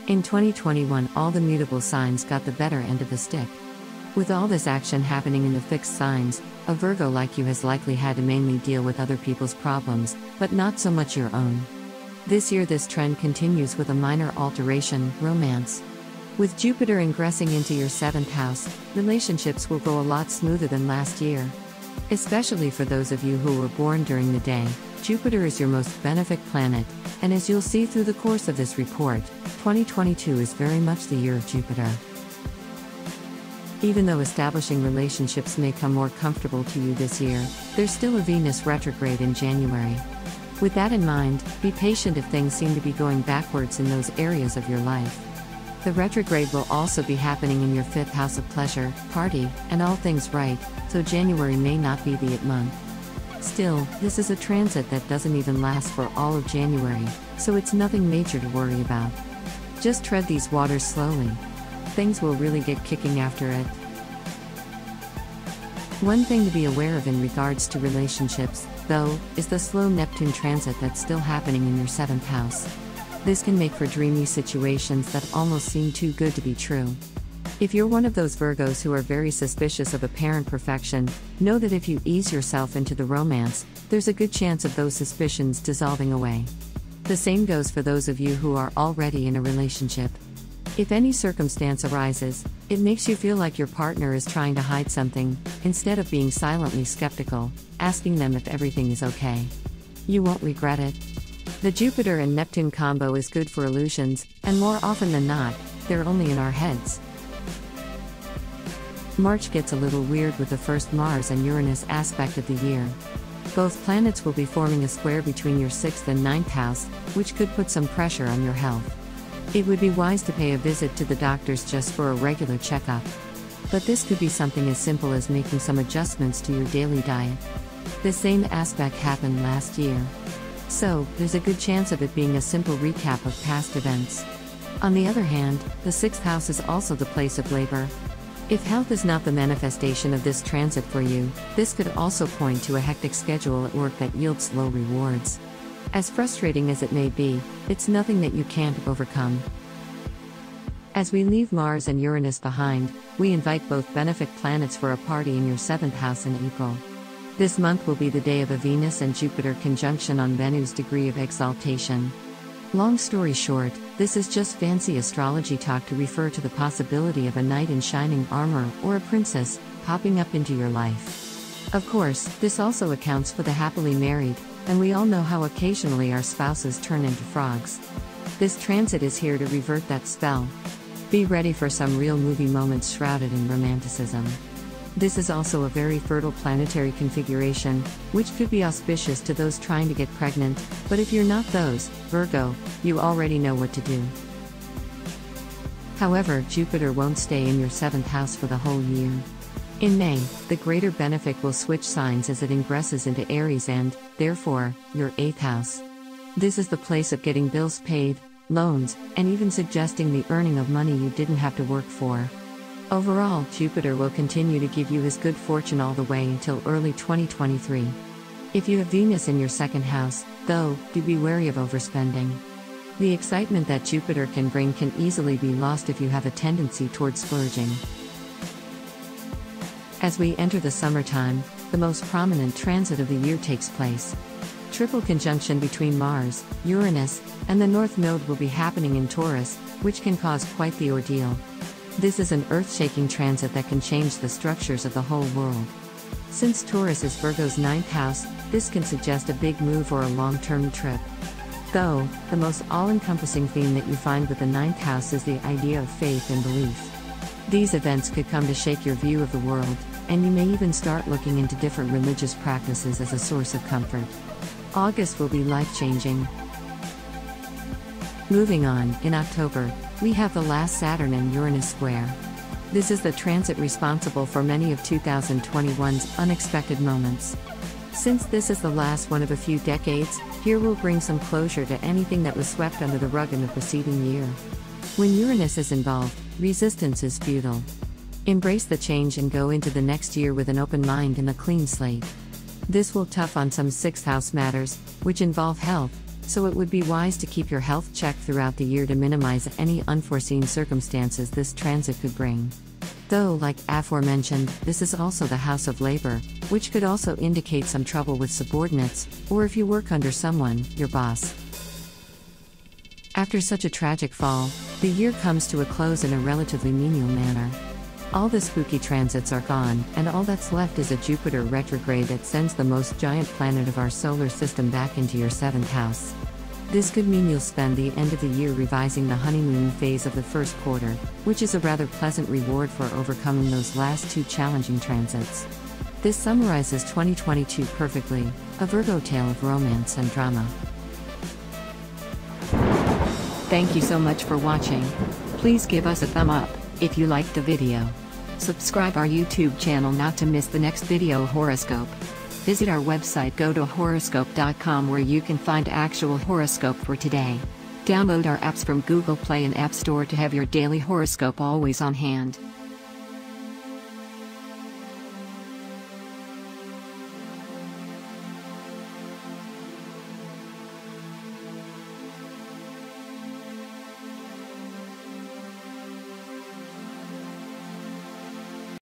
In 2021, all the mutable signs got the better end of the stick. With all this action happening in the fixed signs, a Virgo like you has likely had to mainly deal with other people's problems, but not so much your own. This year this trend continues with a minor alteration, romance. With Jupiter ingressing into your 7th house, relationships will go a lot smoother than last year. Especially for those of you who were born during the day, Jupiter is your most benefic planet, and as you'll see through the course of this report, 2022 is very much the year of Jupiter. Even though establishing relationships may come more comfortable to you this year, there's still a Venus retrograde in January. With that in mind, be patient if things seem to be going backwards in those areas of your life. The retrograde will also be happening in your 5th house of pleasure, party, and all things right, so January may not be the it month. Still, this is a transit that doesn't even last for all of January, so it's nothing major to worry about. Just tread these waters slowly. Things will really get kicking after it. One thing to be aware of in regards to relationships, though, is the slow Neptune transit that's still happening in your 7th house. This can make for dreamy situations that almost seem too good to be true. If you're one of those Virgos who are very suspicious of apparent perfection, know that if you ease yourself into the romance, there's a good chance of those suspicions dissolving away. The same goes for those of you who are already in a relationship. If any circumstance arises, it makes you feel like your partner is trying to hide something, instead of being silently skeptical, asking them if everything is okay. You won't regret it. The Jupiter and Neptune combo is good for illusions, and more often than not, they're only in our heads. March gets a little weird with the first Mars and Uranus aspect of the year. Both planets will be forming a square between your 6th and 9th house, which could put some pressure on your health. It would be wise to pay a visit to the doctors just for a regular checkup. But this could be something as simple as making some adjustments to your daily diet. The same aspect happened last year. So, there's a good chance of it being a simple recap of past events. On the other hand, the 6th house is also the place of labor. If health is not the manifestation of this transit for you, this could also point to a hectic schedule at work that yields low rewards. As frustrating as it may be, it's nothing that you can't overcome. As we leave Mars and Uranus behind, we invite both benefic planets for a party in your 7th house in April. This month will be the day of a Venus and Jupiter conjunction on Venu's degree of exaltation. Long story short, this is just fancy astrology talk to refer to the possibility of a knight in shining armor or a princess popping up into your life. Of course, this also accounts for the happily married, and we all know how occasionally our spouses turn into frogs. This transit is here to revert that spell. Be ready for some real movie moments shrouded in romanticism. This is also a very fertile planetary configuration, which could be auspicious to those trying to get pregnant, but if you're not those, Virgo, you already know what to do. However, Jupiter won't stay in your 7th house for the whole year. In May, the greater benefic will switch signs as it ingresses into Aries and, therefore, your 8th house. This is the place of getting bills paid, loans, and even suggesting the earning of money you didn't have to work for. Overall, Jupiter will continue to give you his good fortune all the way until early 2023. If you have Venus in your 2nd house, though, do be wary of overspending. The excitement that Jupiter can bring can easily be lost if you have a tendency towards splurging. As we enter the summertime, the most prominent transit of the year takes place. Triple conjunction between Mars, Uranus, and the North Node will be happening in Taurus, which can cause quite the ordeal. This is an earth-shaking transit that can change the structures of the whole world. Since Taurus is Virgo's 9th house, this can suggest a big move or a long-term trip. Though, the most all-encompassing theme that you find with the 9th house is the idea of faith and belief. These events could come to shake your view of the world, and you may even start looking into different religious practices as a source of comfort. August will be life-changing. Moving on, in October, we have the last Saturn and Uranus square. This is the transit responsible for many of 2021's unexpected moments. Since this is the last one of a few decades, here we'll bring some closure to anything that was swept under the rug in the preceding year. When Uranus is involved, resistance is futile. Embrace the change and go into the next year with an open mind and a clean slate. This will tough on some 6th house matters, which involve health, so it would be wise to keep your health checked throughout the year to minimize any unforeseen circumstances this transit could bring. Though, like aforementioned, this is also the house of labor, which could also indicate some trouble with subordinates, or if you work under someone, your boss. After such a tragic fall, the year comes to a close in a relatively menial manner. All the spooky transits are gone, and all that's left is a Jupiter retrograde that sends the most giant planet of our solar system back into your 7th house. This could mean you'll spend the end of the year revising the honeymoon phase of the first quarter, which is a rather pleasant reward for overcoming those last 2 challenging transits. This summarizes 2022 perfectly, a Virgo tale of romance and drama. Thank you so much for watching. Please give us a thumb up if you liked the video. Subscribe our YouTube channel not to miss the next video horoscope. Visit our website gotohoroscope.com where you can find actual horoscope for today. Download our apps from Google Play and App Store to have your daily horoscope always on hand.